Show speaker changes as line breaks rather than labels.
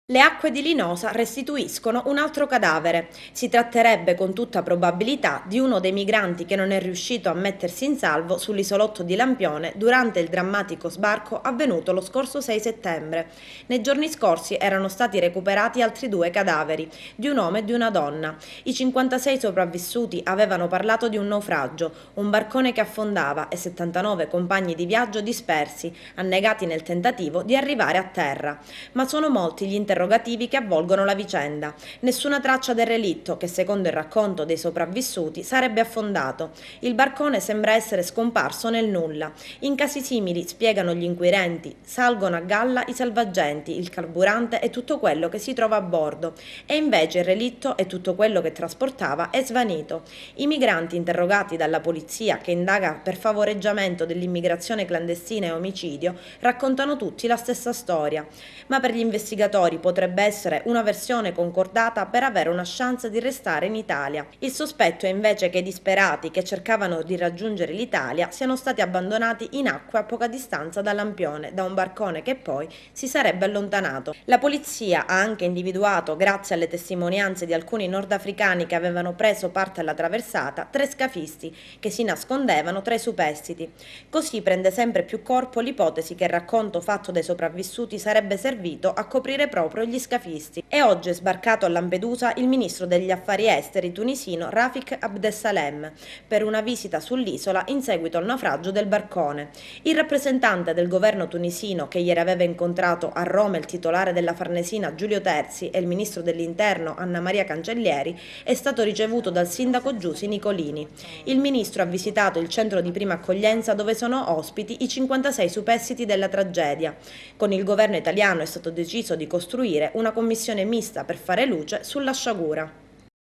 Le acque di Linosa restituiscono un altro cadavere. Si tratterebbe con tutta probabilità di uno dei migranti che non è riuscito a mettersi in salvo sull'isolotto di Lampione durante il drammatico sbarco avvenuto lo scorso 6 settembre. Nei giorni scorsi erano stati recuperati altri due cadaveri, di un uomo e di una donna. I 56 sopravvissuti avevano parlato di un naufragio, un barcone che affondava e 79 compagni di viaggio dispersi, annegati nel tentativo di arrivare a terra. Ma sono molti gli interrogativi che avvolgono la vicenda. Nessuna traccia del relitto che, secondo il racconto dei sopravvissuti, sarebbe affondato. Il barcone sembra essere scomparso nel nulla. In casi simili, spiegano gli inquirenti, salgono a galla i salvagenti, il carburante e tutto quello che si trova a bordo. E invece il relitto e tutto quello che trasportava è svanito. I migranti interrogati dalla polizia, che indaga per favoreggiamento dell'immigrazione clandestina e omicidio, raccontano tutti la stessa storia. Ma per gli investigatori potrebbe essere una versione concordata per avere una chance di restare in Italia. Il sospetto è invece che i disperati che cercavano di raggiungere l'Italia siano stati abbandonati in acqua a poca distanza da Lampione, da un barcone che poi si sarebbe allontanato. La polizia ha anche individuato, grazie alle testimonianze di alcuni nordafricani che avevano preso parte alla traversata, 3 scafisti che si nascondevano tra i superstiti. Così prende sempre più corpo l'ipotesi che il racconto fatto dai sopravvissuti sarebbe servito a coprire proprio gli scafisti. E oggi è sbarcato a Lampedusa il ministro degli affari esteri tunisino Rafik Abdessalem per una visita sull'isola in seguito al naufragio del barcone. Il rappresentante del governo tunisino, che ieri aveva incontrato a Roma il titolare della Farnesina Giulio Terzi e il ministro dell'interno Anna Maria Cancellieri, è stato ricevuto dal sindaco Giusi Nicolini. Il ministro ha visitato il centro di prima accoglienza dove sono ospiti i 56 superstiti della tragedia. Con il governo italiano è stato deciso di costruire una commissione mista per fare luce sulla sciagura.